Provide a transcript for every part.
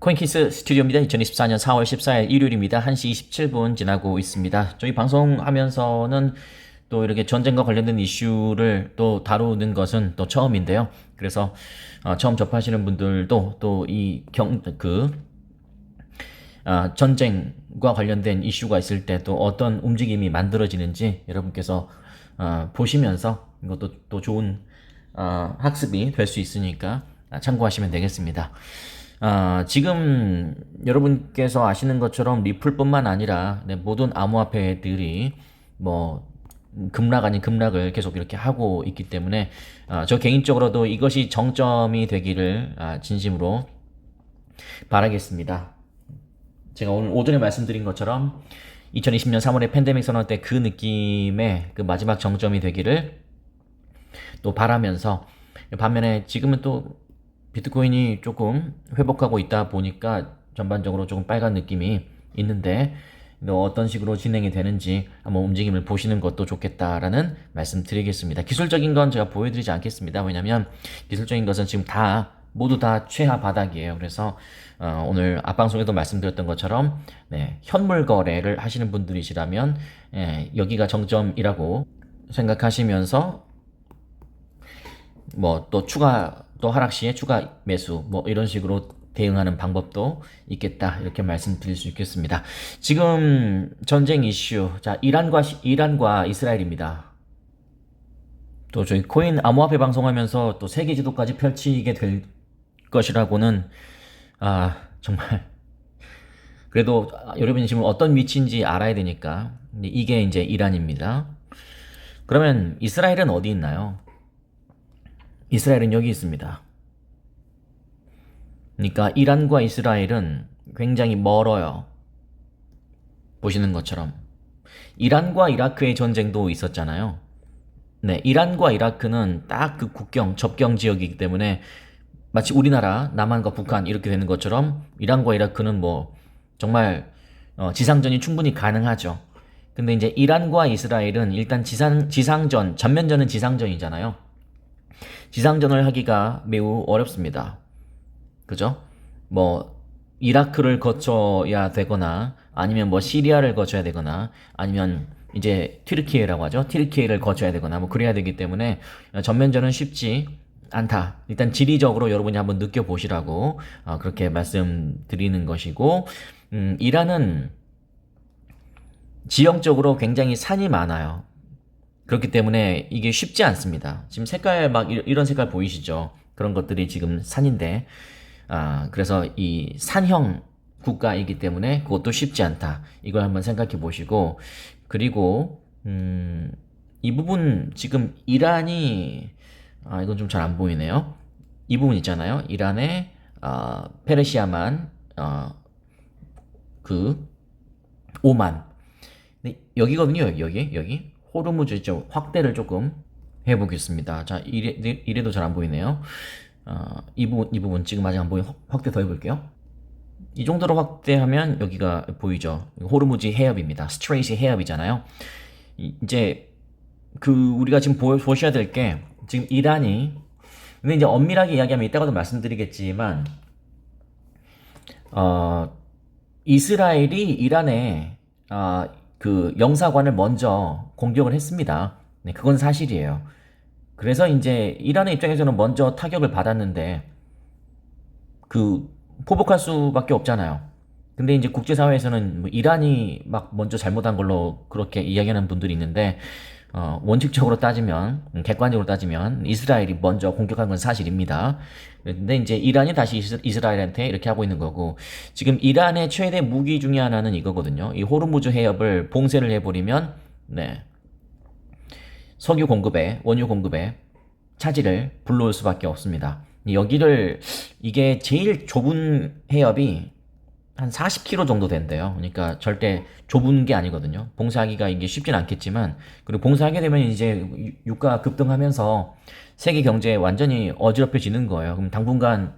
코인키스 스튜디오입니다. 2024년 4월 14일 일요일입니다. 1시 27분 지나고 있습니다. 저희 방송하면서는 또 이렇게 전쟁과 관련된 이슈를 또 다루는 것은 또 처음인데요. 그래서 처음 접하시는 분들도 또 이 전쟁과 관련된 이슈가 있을 때 또 어떤 움직임이 만들어지는지 여러분께서 보시면서 이것도 또 좋은 학습이 될 수 있으니까 참고하시면 되겠습니다. 지금 여러분께서 아시는 것처럼 리플뿐만 아니라 모든 암호화폐들이 뭐 급락 아닌 급락을 계속 이렇게 하고 있기 때문에 저 개인적으로도 이것이 정점이 되기를 진심으로 바라겠습니다. 제가 오늘 오전에 말씀드린 것처럼 2020년 3월에 팬데믹 선언 때 그 느낌의 그 마지막 정점이 되기를 또 바라면서, 반면에 지금은 또 비트코인이 조금 회복하고 있다 보니까 전반적으로 조금 빨간 느낌이 있는데 어떤 식으로 진행이 되는지 한번 움직임을 보시는 것도 좋겠다라는 말씀 드리겠습니다. 기술적인 건 제가 보여드리지 않겠습니다. 왜냐면 기술적인 것은 지금 모두 다 최하 바닥이에요. 그래서 오늘 앞방송에도 말씀드렸던 것처럼 현물 거래를 하시는 분들이시라면 여기가 정점이라고 생각하시면서 뭐 또 하락 시에 추가 매수 뭐 이런 식으로 대응하는 방법도 있겠다, 이렇게 말씀드릴 수 있겠습니다. 지금 전쟁 이슈, 자, 이란과 이스라엘입니다. 또 저희 코인 암호화폐 방송하면서 또 세계 지도까지 펼치게 될 것이라고는 정말, 그래도 여러분이 지금 어떤 위치인지 알아야 되니까. 근데 이게 이제 이란입니다. 그러면 이스라엘은 어디 있나요? 이스라엘은 여기 있습니다. 그러니까 이란과 이스라엘은 굉장히 멀어요. 보시는 것처럼. 이란과 이라크의 전쟁도 있었잖아요. 이란과 이라크는 딱 그 접경 지역이기 때문에 마치 우리나라, 남한과 북한 이렇게 되는 것처럼 이란과 이라크는 뭐 정말 지상전이 충분히 가능하죠. 근데 이제 이란과 이스라엘은 일단 전면전은 지상전이잖아요. 지상전을 하기가 매우 어렵습니다. 그죠? 뭐 이라크를 거쳐야 되거나 아니면 뭐 시리아를 거쳐야 되거나 아니면 이제 튀르키예라고 하죠. 튀르키예를 거쳐야 되거나 뭐 그래야 되기 때문에 전면전은 쉽지 않다. 일단 지리적으로 여러분이 한번 느껴보시라고 그렇게 말씀드리는 것이고, 이란은 지형적으로 굉장히 산이 많아요. 그렇기 때문에 이게 쉽지 않습니다. 지금 색깔 이런 색깔 보이시죠? 그런 것들이 지금 산인데, 그래서 이 산형 국가이기 때문에 그것도 쉽지 않다. 이걸 한번 생각해 보시고, 그리고 이 부분 지금 이란이 이건 좀 잘 안 보이네요. 이 부분 있잖아요. 이란의 페르시아만 그 오만. 여기거든요. 여기. 호르무즈 좀 확대를 조금 해보겠습니다. 자, 이래도 잘 안 보이네요. 이 부분 지금 아직 안 보이는 확대 더 해볼게요. 이 정도로 확대하면 여기가 보이죠. 호르무즈 해협입니다. 스트레이트 해협이잖아요. 이제 우리가 지금 보셔야 될 게, 지금 근데 이제 엄밀하게 이야기하면 이따가도 말씀드리겠지만, 이스라엘이 이란에 그 영사관을 먼저 공격을 했습니다. 그건 사실이에요. 그래서 이제 이란의 입장에서는 먼저 타격을 받았는데 포복할 수밖에 없잖아요. 근데 이제 국제사회에서는 뭐 이란이 막 먼저 잘못한 걸로 그렇게 이야기하는 분들이 있는데, 원칙적으로 따지면, 객관적으로 따지면 이스라엘이 먼저 공격한 건 사실입니다. 근데 이제 이란이 다시 이스라엘한테 이렇게 하고 있는 거고, 지금 이란의 최대 무기 중에 하나는 이거거든요. 이 호르무즈 해협을 봉쇄를 해버리면 석유 공급에, 원유 공급에 차질을 불러올 수밖에 없습니다. 이게 제일 좁은 해협이 한 40km 정도 된대요. 그러니까 절대 좁은 게 아니거든요. 봉사하기가 이게 쉽진 않겠지만, 그리고 봉사하게 되면 이제 유가 급등하면서 세계 경제에 완전히 어지럽혀지는 거예요. 그럼 당분간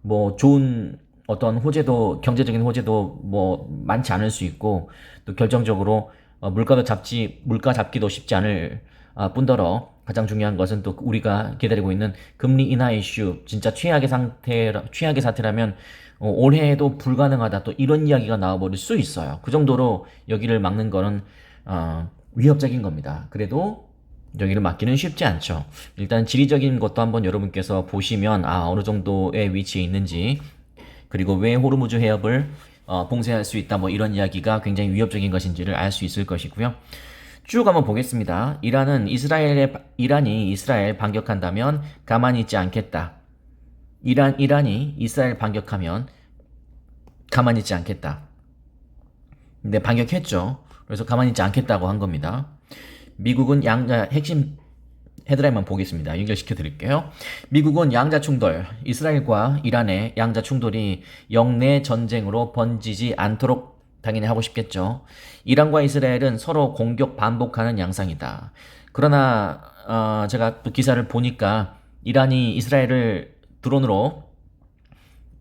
뭐 좋은 어떤 경제적인 호재도 뭐 많지 않을 수 있고, 또 결정적으로 물가 잡기도 쉽지 않을 뿐더러 가장 중요한 것은 또 우리가 기다리고 있는 금리 인하 이슈, 진짜 최악의 사태라면 올해에도 불가능하다, 또 이런 이야기가 나와버릴 수 있어요. 그 정도로 여기를 막는 거는 위협적인 겁니다. 그래도 여기를 막기는 쉽지 않죠. 일단 지리적인 것도 한번 여러분께서 보시면 어느 정도의 위치에 있는지, 그리고 왜 호르무즈 해협을 봉쇄할 수 있다, 뭐 이런 이야기가 굉장히 위협적인 것인지를 알 수 있을 것이고요. 쭉 한번 보겠습니다. 이란이 이스라엘 반격한다면 가만히 있지 않겠다. 이란이 이스라엘 반격하면 가만히 있지 않겠다. 근데 반격했죠. 그래서 가만히 있지 않겠다고 한 겁니다. 미국은 핵심 헤드라인만 보겠습니다. 연결시켜 드릴게요. 미국은 양자 충돌, 이스라엘과 이란의 양자 충돌이 영내 전쟁으로 번지지 않도록 당연히 하고 싶겠죠. 이란과 이스라엘은 서로 공격 반복하는 양상이다. 그러나 제가 또 기사를 보니까 이란이 이스라엘을 드론으로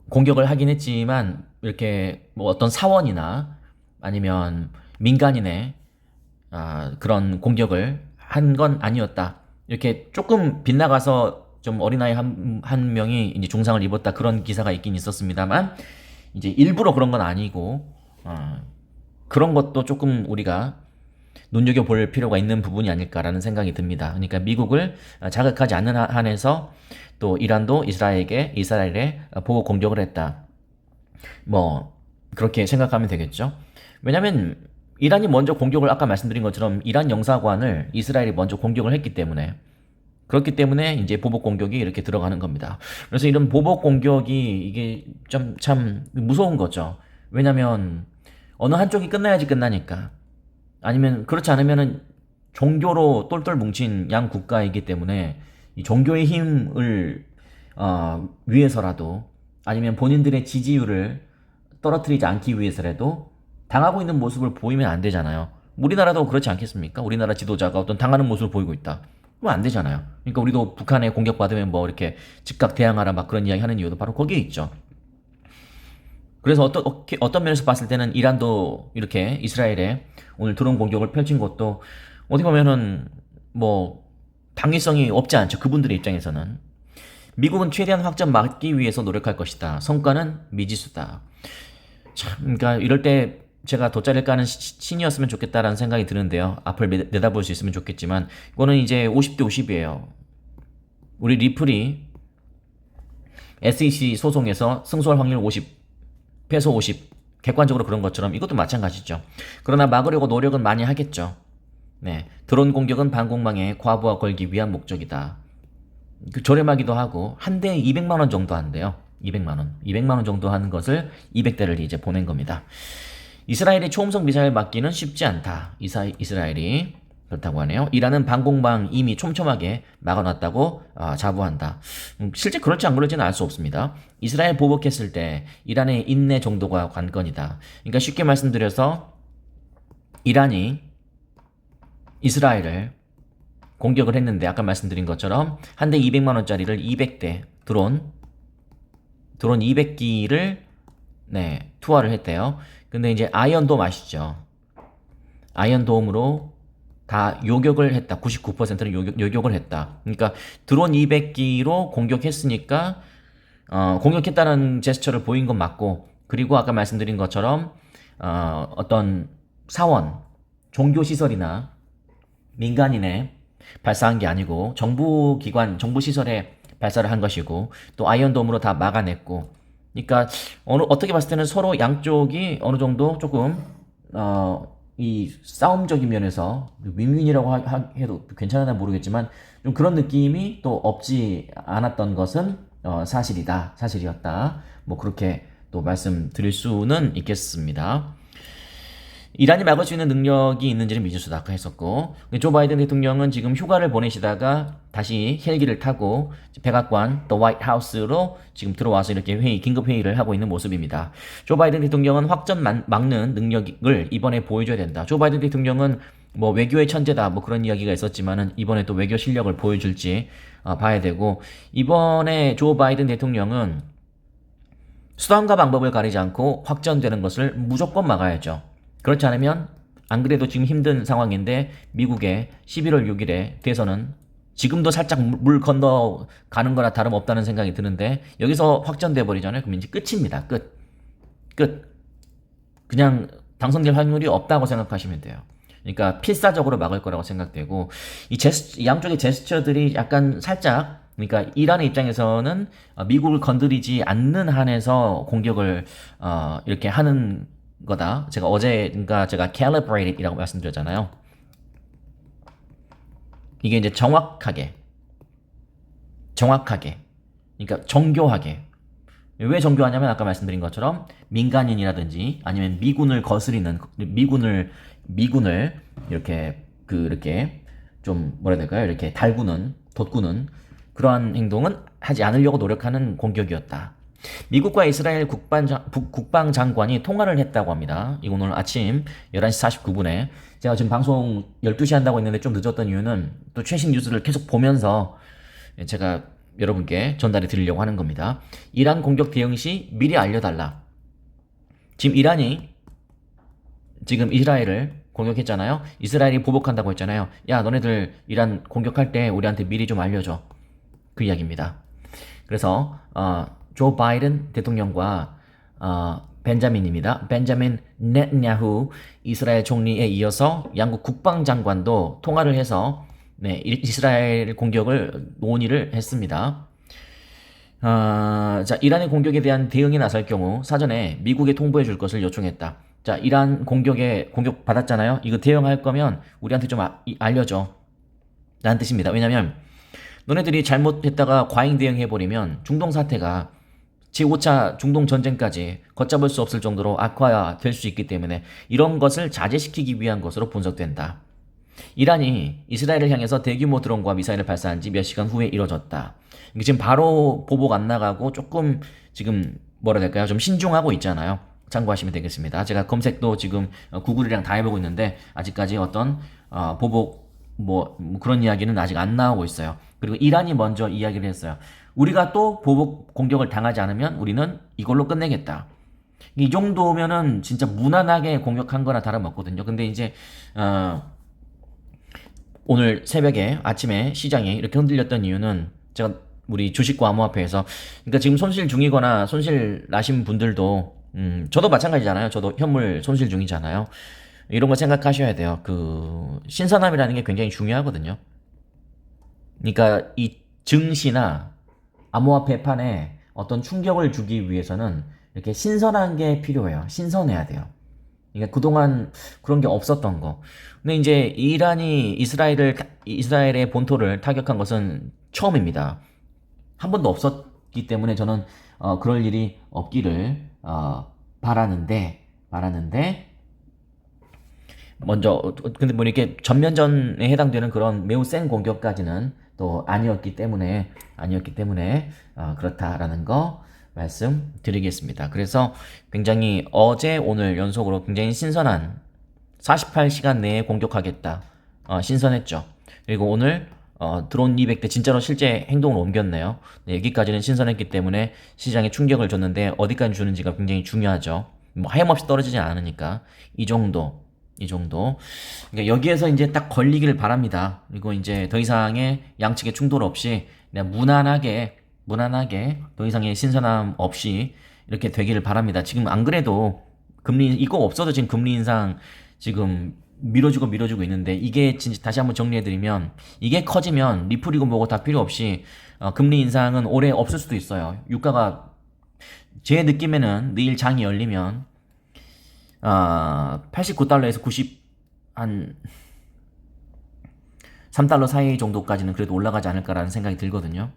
공격을 하긴 했지만 이렇게 뭐 어떤 사원이나 아니면 민간인의 그런 공격을 한 건 아니었다. 이렇게 조금 빗나가서 좀 어린아이 한 명이 이제 중상을 입었다, 그런 기사가 있긴 있었습니다만, 이제 일부러 그런 건 아니고 그런 것도 조금 우리가 눈여겨볼 필요가 있는 부분이 아닐까라는 생각이 듭니다. 그러니까 미국을 자극하지 않는 한에서 또 이란도 이스라엘에 보호 공격을 했다, 뭐 그렇게 생각하면 되겠죠. 왜냐면 이란이 먼저 공격을, 아까 말씀드린 것처럼 이란 영사관을 이스라엘이 먼저 공격을 했기 때문에, 그렇기 때문에 이제 보복 공격이 이렇게 들어가는 겁니다. 그래서 이런 보복 공격이 이게 참 무서운 거죠. 왜냐면 어느 한쪽이 끝나야지 끝나니까. 아니면 그렇지 않으면은 종교로 똘똘 뭉친 양 국가이기 때문에 이 종교의 힘을 위해서라도, 아니면 본인들의 지지율을 떨어뜨리지 않기 위해서라도 당하고 있는 모습을 보이면 안 되잖아요. 우리나라도 그렇지 않겠습니까? 우리나라 지도자가 어떤 당하는 모습을 보이고 있다, 그러면 안 되잖아요. 그러니까 우리도 북한에 공격받으면 뭐 이렇게 즉각 대항하라 막 그런 이야기 하는 이유도 바로 거기에 있죠. 그래서 어떤 면에서 봤을 때는 이란도 이렇게 이스라엘에 오늘 드론 공격을 펼친 것도 어떻게 보면은 뭐 당위성이 없지 않죠. 그분들의 입장에서는. 미국은 최대한 확전 막기 위해서 노력할 것이다. 성과는 미지수다. 참, 그러니까 이럴 때 제가 돗자리를 까는 신이었으면 좋겠다라는 생각이 드는데요. 앞을 내다볼 수 있으면 좋겠지만, 이거는 이제 50대 50이에요. 우리 리플이 SEC 소송에서 승소할 확률 50, 패소 50, 객관적으로 그런 것처럼 이것도 마찬가지죠. 그러나 막으려고 노력은 많이 하겠죠. 네, 드론 공격은 방공망에 과부하 걸기 위한 목적이다. 저렴하기도 하고 한 대에 200만 원 정도 한대요. 200만 원 정도 하는 것을 200대를 이제 보낸 겁니다. 이스라엘이 초음속 미사일 맞기는 쉽지 않다. 이스라엘이 그렇다고 하네요. 이란은 방공망 이미 촘촘하게 막아놨다고 자부한다. 실제 그럴지 안 그럴지는 알 수 없습니다. 이스라엘 보복했을 때 이란의 인내 정도가 관건이다. 그러니까 쉽게 말씀드려서 이란이 이스라엘을 공격을 했는데, 아까 말씀드린 것처럼 한 대 200만 원짜리를 200대 드론 200기를 투하를 했대요. 근데 이제 아이언돔 아시죠? 아이언돔으로 다 요격을 했다. 99%는 요격을 했다. 그러니까 드론 200기로 공격했으니까 공격했다는 제스처를 보인 건 맞고, 그리고 아까 말씀드린 것처럼 어떤 사원, 종교시설이나 민간인의 발사한 게 아니고 정부기관, 정부시설에 발사를 한 것이고, 또 아이언돔으로 다 막아냈고, 그러니까 어떻게 봤을 때는 서로 양쪽이 어느 정도 조금 이 싸움적인 면에서 윈윈이라고 해도 괜찮으나 모르겠지만 좀 그런 느낌이 또 없지 않았던 것은 사실이었다. 뭐 그렇게 또 말씀드릴 수는 있겠습니다. 이란이 막을 수 있는 능력이 있는지는 미지수다, 아까 했었고, 조 바이든 대통령은 지금 휴가를 보내시다가 다시 헬기를 타고 백악관, 더 화이트 하우스로 지금 들어와서 이렇게 긴급 회의를 하고 있는 모습입니다. 조 바이든 대통령은 확전 막는 능력을 이번에 보여줘야 된다. 조 바이든 대통령은 뭐 외교의 천재다, 뭐 그런 이야기가 있었지만은 이번에 또 외교 실력을 보여줄지 봐야 되고, 이번에 조 바이든 대통령은 수단과 방법을 가리지 않고 확전되는 것을 무조건 막아야죠. 그렇지 않으면 안 그래도 지금 힘든 상황인데 미국의 11월 6일에 대선은 지금도 살짝 물 건너 가는 거나 다름없다는 생각이 드는데 여기서 확정돼 버리잖아요. 그럼 이제 끝입니다. 끝. 끝. 그냥 당선될 확률이 없다고 생각하시면 돼요. 그러니까 필사적으로 막을 거라고 생각되고 이 양쪽의 제스처들이 약간 살짝 그러니까 이란의 입장에서는 미국을 건드리지 않는 한에서 공격을 이렇게 하는 거다. 제가 어제인가 제가 calibrated이라고 말씀드렸잖아요. 이게 이제 정확하게, 그러니까 정교하게. 왜 정교하냐면 아까 말씀드린 것처럼 민간인이라든지 아니면 미군을 거스리는 미군을 이렇게 좀 뭐라 해야 될까요? 이렇게 돋구는 그러한 행동은 하지 않으려고 노력하는 공격이었다. 미국과 이스라엘 국방장관이 통화를 했다고 합니다. 이거 오늘 아침 11시 49분에 제가 지금 방송 12시 한다고 했는데 좀 늦었던 이유는 또 최신 뉴스를 계속 보면서 제가 여러분께 전달해 드리려고 하는 겁니다. 이란 공격 대응 시 미리 알려달라. 지금 이란이 지금 이스라엘을 공격했잖아요. 이스라엘이 보복한다고 했잖아요. 야, 너네들 이란 공격할 때 우리한테 미리 좀 알려줘. 그 이야기입니다. 그래서 조 바이든 대통령과 벤자민입니다. 벤자민 네tanyahu 이스라엘 총리에 이어서 양국 국방장관도 통화를 해서 이스라엘 공격을 논의를 했습니다. 자, 이란의 공격에 대한 대응에 나설 경우 사전에 미국에 통보해 줄 것을 요청했다. 자, 이란 공격 받았잖아요. 이거 대응할 거면 우리한테 좀 알려줘. 라는 뜻입니다. 왜냐면 너네들이 잘못했다가 과잉 대응해버리면 중동 사태가 제5차 중동 전쟁까지 걷잡을 수 없을 정도로 악화될 수 있기 때문에 이런 것을 자제시키기 위한 것으로 분석된다. 이란이 이스라엘을 향해서 대규모 드론과 미사일을 발사한 지 몇 시간 후에 이뤄졌다. 지금 바로 보복 안 나가고 조금 지금 뭐라 해야 될까요? 좀 신중하고 있잖아요. 참고하시면 되겠습니다. 제가 검색도 지금 구글이랑 다 해보고 있는데 아직까지 어떤 보복 뭐 그런 이야기는 아직 안 나오고 있어요. 그리고 이란이 먼저 이야기를 했어요. 우리가 또 보복 공격을 당하지 않으면 우리는 이걸로 끝내겠다. 이 정도면은 진짜 무난하게 공격한 거나 다름없거든요. 근데 이제 오늘 새벽에 아침에 시장이 이렇게 흔들렸던 이유는 제가 우리 주식과 암호화폐에서 그러니까 지금 손실 중이거나 손실 나신 분들도 저도 마찬가지잖아요. 저도 현물 손실 중이잖아요. 이런 거 생각하셔야 돼요. 그 신선함이라는 게 굉장히 중요하거든요. 그러니까 이 증시나 암호화폐 판에 어떤 충격을 주기 위해서는 이렇게 신선한 게 필요해요. 신선해야 돼요. 그러니까 그동안 그런 게 없었던 거. 근데 이제 이란이 이스라엘의 본토를 타격한 것은 처음입니다. 한 번도 없었기 때문에 저는 그럴 일이 없기를 바라는데 먼저 근데 뭐 이렇게 전면전에 해당되는 그런 매우 센 공격까지는 또 아니었기 때문에 그렇다라는 거 말씀드리겠습니다. 그래서 굉장히 어제 오늘 연속으로 굉장히 신선한 48시간 내에 공격하겠다. 신선했죠. 그리고 오늘 드론 200대 진짜로 실제 행동을 옮겼네요. 네, 여기까지는 신선했기 때문에 시장에 충격을 줬는데 어디까지 주는지가 굉장히 중요하죠. 뭐 하염없이 떨어지지 않으니까 이 정도. 그러니까 여기에서 이제 딱 걸리기를 바랍니다. 그리고 이제 더 이상의 양측의 충돌 없이 그냥 무난하게 더 이상의 신선함 없이 이렇게 되기를 바랍니다. 지금 안 그래도 금리 이거 없어도 지금 금리 인상 지금 밀어주고 있는데 이게 진짜 다시 한번 정리해드리면 이게 커지면 리플이고 뭐고 다 필요 없이 금리 인상은 올해 없을 수도 있어요. 유가가 제 느낌에는 내일 장이 열리면 89달러에서 3달러 사이 정도까지는 그래도 올라가지 않을까라는 생각이 들거든요.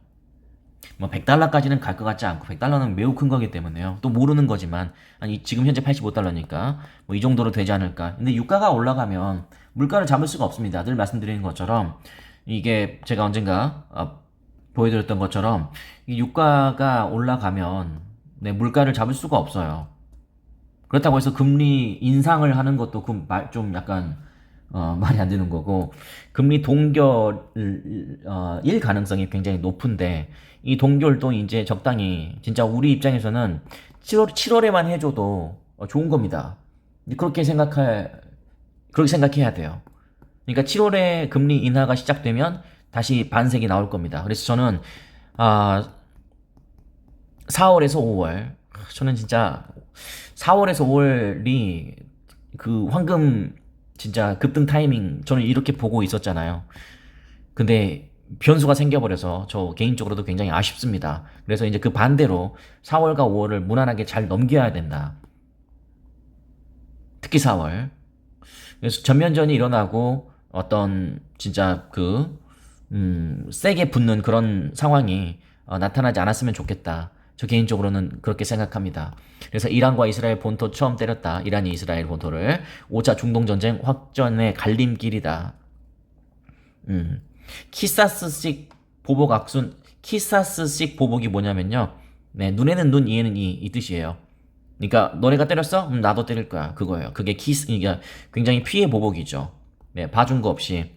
뭐 100달러까지는 갈 것 같지 않고 100달러는 매우 큰 거기 때문에요. 또 모르는 거지만 아니 지금 현재 85달러니까 뭐 이 정도로 되지 않을까. 근데 유가가 올라가면 물가를 잡을 수가 없습니다. 늘 말씀드리는 것처럼 이게 제가 언젠가 보여드렸던 것처럼 이 유가가 올라가면 물가를 잡을 수가 없어요. 그렇다고 해서 금리 인상을 하는 것도 좀 약간 말이 안 되는 거고 금리 동결일 가능성이 굉장히 높은데 이 동결도 이제 적당히 진짜 우리 입장에서는 7월에만 해줘도 좋은 겁니다. 그렇게 생각할 그렇게 생각해야 돼요. 그러니까 7월에 금리 인하가 시작되면 다시 반색이 나올 겁니다. 그래서 저는 아, 4월에서 5월, 저는 진짜 4월에서 5월이 그 황금 진짜 급등 타이밍 저는 이렇게 보고 있었잖아요. 근데 변수가 생겨버려서 저 개인적으로도 굉장히 아쉽습니다. 그래서 이제 그 반대로 4월과 5월을 무난하게 잘 넘겨야 된다. 특히 4월. 그래서 전면전이 일어나고 어떤 진짜 세게 붙는 그런 상황이 나타나지 않았으면 좋겠다. 저 개인적으로는 그렇게 생각합니다. 그래서 이란과 이스라엘 본토 처음 때렸다. 이란이 이스라엘 본토를 5차 중동전쟁 확전의 갈림길이다. 키사스식 보복 악순, 키사스식 보복이 뭐냐면요. 네, 눈에는 눈, 이에는 이 뜻이에요. 그러니까 너네가 때렸어? 나도 때릴 거야. 그거예요. 그게 그러니까 굉장히 피해 보복이죠. 네, 봐준 거 없이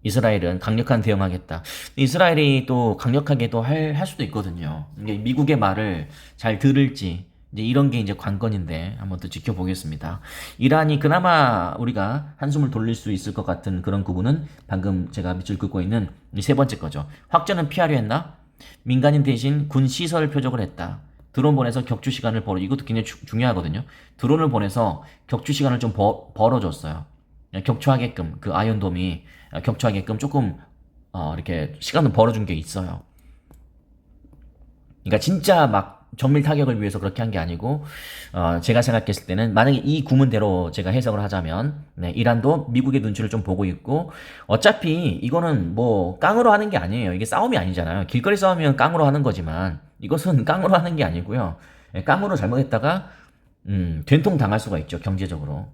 이스라엘은 강력한 대응하겠다. 이스라엘이 또 강력하게 또 할 수도 있거든요. 이게 미국의 말을 잘 들을지 이제 이런 게 이제 관건인데 한번 또 지켜보겠습니다. 이란이 그나마 우리가 한숨을 돌릴 수 있을 것 같은 그런 부분은 방금 제가 밑줄 긋고 있는 이 세 번째 거죠. 확전은 피하려 했나? 민간인 대신 군 시설 표적을 했다. 드론 보내서 격추 시간을 이것도 굉장히 중요하거든요. 드론을 보내서 격추 시간을 좀 벌어줬어요. 격추하게끔 그 아이언돔이 격추하게끔 조금 이렇게 시간을 벌어준 게 있어요. 그러니까 진짜 막 정밀 타격을 위해서 그렇게 한 게 아니고 제가 생각했을 때는 만약에 이 구문대로 제가 해석을 하자면 네, 이란도 미국의 눈치를 좀 보고 있고 어차피 이거는 뭐 깡으로 하는 게 아니에요. 이게 싸움이 아니잖아요. 길거리 싸움이면 깡으로 하는 거지만 이것은 깡으로 하는 게 아니고요. 깡으로 잘못했다가 된통 당할 수가 있죠. 경제적으로.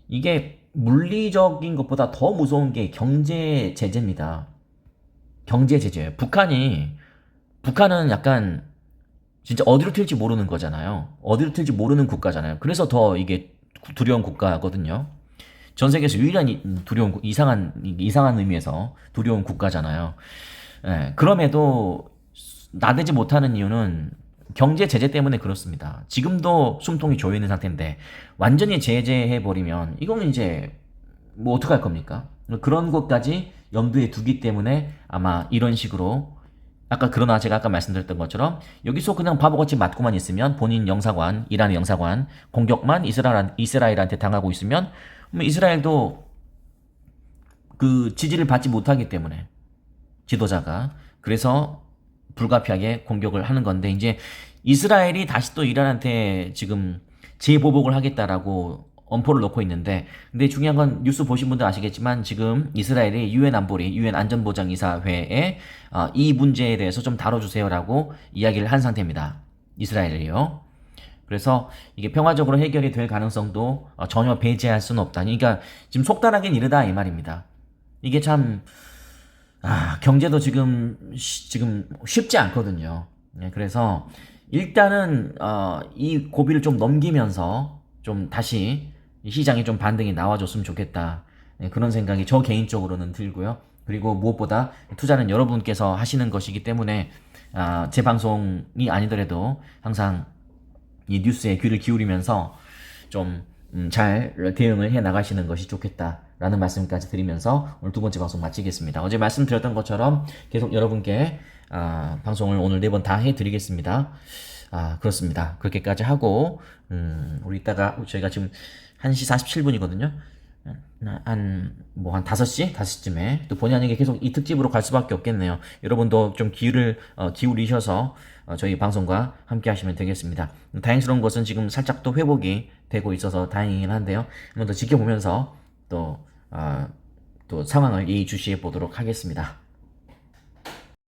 이게 물리적인 것보다 더 무서운 게 경제 제재입니다. 경제 제재예요. 북한은 약간 진짜 어디로 튈지 모르는 거잖아요. 어디로 튈지 모르는 국가잖아요. 그래서 더 이게 두려운 국가거든요. 전 세계에서 유일한 두려운 이상한 의미에서 두려운 국가잖아요. 예, 그럼에도 나대지 못하는 이유는 경제 제재 때문에 그렇습니다. 지금도 숨통이 조여 있는 상태인데 완전히 제재해 버리면 이거는 이제 뭐 어떡할 겁니까? 그런 것까지 염두에 두기 때문에 아마 이런 식으로 그러나 제가 아까 말씀드렸던 것처럼 여기서 그냥 바보같이 맞고만 있으면 본인 영사관, 이란의 영사관 공격만 이스라엘한테 당하고 있으면 이스라엘도 그 지지를 받지 못하기 때문에 지도자가 그래서 불가피하게 공격을 하는 건데 이제 이스라엘이 다시 또 이란한테 지금 재보복을 하겠다라고 엄포를 놓고 있는데 근데 중요한 건 뉴스 보신 분들 아시겠지만 지금 이스라엘이 유엔 안보리 유엔 안전보장이사회에 이 문제에 대해서 좀 다뤄주세요라고 이야기를 한 상태입니다. 이스라엘이요. 그래서 이게 평화적으로 해결이 될 가능성도 전혀 배제할 수는 없다. 그러니까 지금 속단하긴 이르다 이 말입니다. 이게 참 경제도 지금 쉽지 않거든요. 네, 그래서 일단은 이 고비를 좀 넘기면서 좀 다시 시장에 좀 반등이 나와줬으면 좋겠다. 네, 그런 생각이 저 개인적으로는 들고요. 그리고 무엇보다 투자는 여러분께서 하시는 것이기 때문에 제 방송이 아니더라도 항상 이 뉴스에 귀를 기울이면서 좀 잘 대응을 해 나가시는 것이 좋겠다라는 말씀까지 드리면서 오늘 두 번째 방송 마치겠습니다. 어제 말씀드렸던 것처럼 계속 여러분께 방송을 오늘 4번 다 해드리겠습니다. 그렇습니다. 그렇게까지 하고 우리 이따가 저희가 지금 1시 47분이거든요. 한 5시? 5시쯤에 또 본의 아니게 계속 이 특집으로 갈 수밖에 없겠네요. 여러분도 좀 귀를 기울이셔서 저희 방송과 함께 하시면 되겠습니다. 다행스러운 것은 지금 살짝 또 회복이 되고 있어서 다행이긴 한데요. 한번 더 지켜보면서 또 상황을 예의주시해 보도록 하겠습니다.